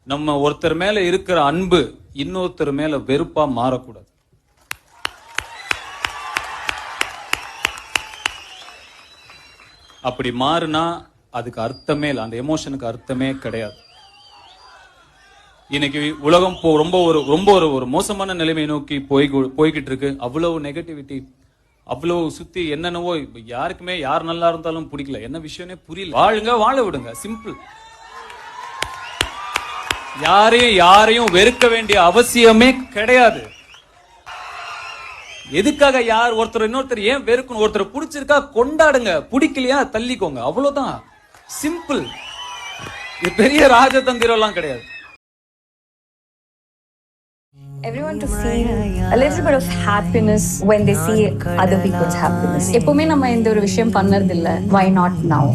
நம்ம ஒருத்தர் மேல இருக்கிற அன்பு இன்னொருத்தர் மேல வெறுப்பா மாறக்கூடாது. அப்படி மாறுனா அதுக்கு அர்த்தமே இல்லை, அந்த எமோஷனுக்கு அர்த்தமே கிடையாது. இன்னைக்கு உலகம் ரொம்ப ஒரு மோசமான நிலைமை நோக்கி போய்கிட்டு இருக்கு. அவ்வளவு நெகட்டிவிட்டி, அவ்வளவு சுத்தி என்னென்னவோ. யாருக்குமே யார் நல்லா இருந்தாலும் பிடிக்கல, என்ன விஷயம்னே புரியல. வாழுங்க, வாழ விடுங்க, சிம்பிள். யாரையும் வெறுக்க வேண்டிய அவசியமே கிடையாது. எதுக்காக யார் ஒருத்தர் இன்னொருத்தர் ஏன் வெறுக்கணும்? ஒருத்தர் பிடிச்சிருக்கா கொண்டாடுங்க, பிடிக்கலையா தள்ளிக்கோங்க, அவ்வளவுதான், சிம்பிள். இது பெரிய ராஜதந்திரம் எல்லாம் கிடையாது. Everyone to feel a little bit of happiness when they see other people's happiness. எப்பவுமே நம்ம இந்த ஒரு விஷயம் பண்ணறதில்ல. Why not now?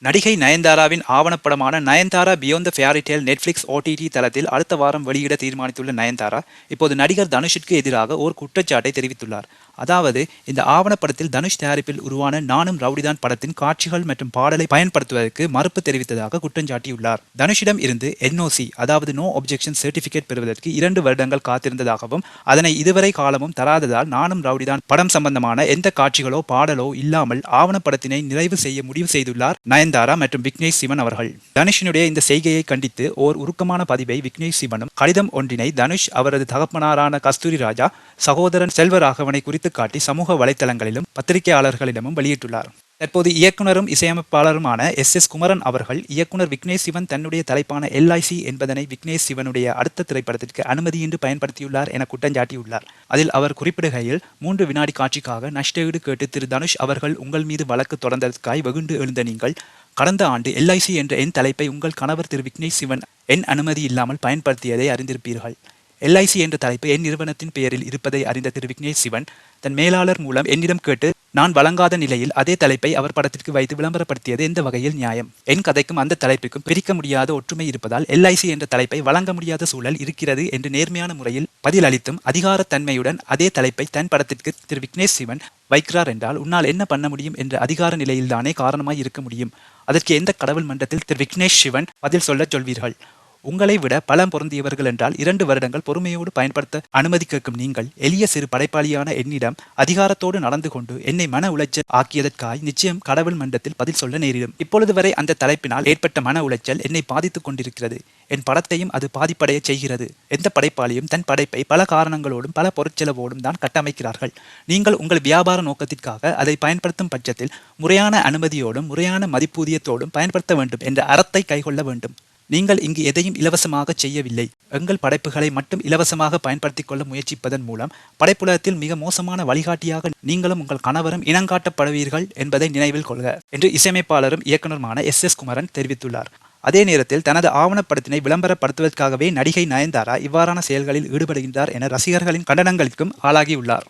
நடிகை நயன்தாராவின் ஆவணப்படமான Nayanthara beyond the fairy tale Netflix OTT தளத்தில் அடுத்த வாரம் வெளியிட தீர்மானித்துள்ள நயன்தாரா இப்போது நடிகர் தனுஷிற்கு எதிராக ஒரு குற்றச்சாட்டை தெரிவித்துள்ளார். அதாவது, இந்த ஆவணப்படத்தில் தனுஷ் தயாரிப்பில் உருவான நானும் ரவுடிதான் படத்தின் காட்சிகள் மற்றும் பாடலை பயன்படுத்துவதற்கு மறுப்பு தெரிவித்ததாக குற்றஞ்சாட்டியுள்ளார். தனுஷிடம் இருந்து NOC, அதாவது நோ ஒப்ஜெக்ஷன் சர்டிபிகேட் பெறுவதற்கு 2 வருடங்கள் காத்திருந்ததாகவும் அதனை இதுவரை காலமும் தராததால் நானும் ரவுடிதான் படம் சம்பந்தமான எந்த காட்சிகளோ பாடலோ இல்லாமல் ஆவணப்படத்தினை நிறைவு செய்ய முடிவு செய்துள்ளார் நயன்தாரா மற்றும் விக்னேஷ் சிவன் அவர்கள். தனுஷினுடைய இந்த செய்கையை கண்டித்து ஓர் உருக்கமான பதிவை விக்னேஷ் சிவனும் கடிதம் ஒன்றினை தனுஷ் அவரது தகப்பனாரான கஸ்தூரி ராஜா சகோதரன் செல்வராகவனை குறித்து காட்டி சமூக வலைத்தளங்களிலும் பத்திரிகையாளர்களிடமும் வெளியிட்டுள்ளார். தற்போது இயக்குனரும் இசையமைப்பாளருமான SS குமரன் அவர்கள் இயக்குனர் விக்னேஷ் சிவன் தன்னுடைய தலைப்பான LIC என்பதனை விக்னேஷ் சிவனுடைய அடுத்த திரைப்படத்திற்கு அனுமதியின்றி பயன்படுத்தியுள்ளார் என குற்றஞ்சாட்டியுள்ளார். அதில் அவர் குறிப்பிடுகையில், 3 வினாடி காட்சிக்காக நஷ்டஈடு கேட்டு திரு தனுஷ் அவர்கள் உங்கள் மீது வழக்கு தொடர்ந்ததற்காய் வெகுண்டு எழுந்த நீங்கள் கடந்த ஆண்டு LIC என்ற என் தலைப்பை உங்கள் கணவர் திரு விக்னேஷ் சிவன் என் அனுமதி இல்லாமல் பயன்படுத்தியதை அறிந்திருப்பீர்கள். LIC என்ற தலைப்பு என் நிறுவனத்தின் பெயரில் இருப்பதை அறிந்த திரு விக்னேஷ் சிவன் தன் மேலாளர் மூலம் என்னிடம் கேட்டு நான் வழங்காத நிலையில் அதே தலைப்பை அவர் படத்திற்கு வைத்து விளம்பரப்படுத்தியது எந்த வகையில் நியாயம்? என் கதைக்கும் அந்த தலைப்புக்கும் பிரிக்க முடியாத ஒற்றுமை இருப்பதால் LIC என்ற தலைப்பை வழங்க முடியாத சூழல் இருக்கிறது என்று நேர்மையான முறையில் பதிலளித்தும் அதிகாரத்தன்மையுடன் அதே தலைப்பை தன் படத்திற்கு திரு விக்னேஷ் சிவன் வைக்கிறார் என்றால் உன்னால் என்ன பண்ண முடியும் என்ற அதிகார நிலையில்தானே காரணமாய் இருக்க முடியும். அதற்கு எந்த கடவுள் மன்றத்தில் திரு விக்னேஷ் சிவன் பதில் சொல்ல சொல்வீர்கள்? உங்களை விட பலம் பொருந்தியவர்கள் என்றால் 2 வருடங்கள் பொறுமையோடு பயன்படுத்த அனுமதி கேட்கும் நீங்கள் எளிய சிறு படைப்பாளியான என்னிடம் அதிகாரத்தோடு நடந்து கொண்டு என்னை மன உளைச்சல் ஆக்கியதற்காய் நிச்சயம் கடவுள் மன்றத்தில் பதில் சொல்ல நேரிடும். இப்பொழுது வரை அந்த தலைப்பினால் ஏற்பட்ட மன உளைச்சல் என்னை பாதித்துக் கொண்டிருக்கிறது. என் படத்தையும் அது பாதிப்படைய செய்கிறது. எந்த படைப்பாளியும் தன் படைப்பை பல காரணங்களோடும் பல பொருட்செலவோடும் தான் கட்டமைக்கிறார்கள். நீங்கள் உங்கள் வியாபார நோக்கத்திற்காக அதை பயன்படுத்தும் பட்சத்தில் முறையான அனுமதியோடும் முறையான மதிப்பூதியத்தோடும் பயன்படுத்த வேண்டும் என்ற அறத்தை கைகொள்ள வேண்டும். நீங்கள் இங்கு எதையும் இலவசமாக செய்யவில்லை. எங்கள் படைப்புகளை மட்டும் இலவசமாக பயன்படுத்திக் கொள்ள முயற்சிப்பதன் மூலம் படைப்புலகத்தில் மிக மோசமான வழிகாட்டியாக நீங்களும் உங்கள் கணவரும் இனங்காட்டப்படுவீர்கள் என்பதை நினைவில் கொள்க என்று இசையமைப்பாளரும் இயக்குனருமான SS குமரன் தெரிவித்துள்ளார். அதே நேரத்தில் தனது ஆவணப்படத்தினை விளம்பரப்படுத்துவதற்காகவே நடிகை நயன்தாரா இவ்வாறான செயல்களில் ஈடுபடுகின்றார் என ரசிகர்களின் கண்டனங்களுக்கும் ஆளாகியுள்ளார்.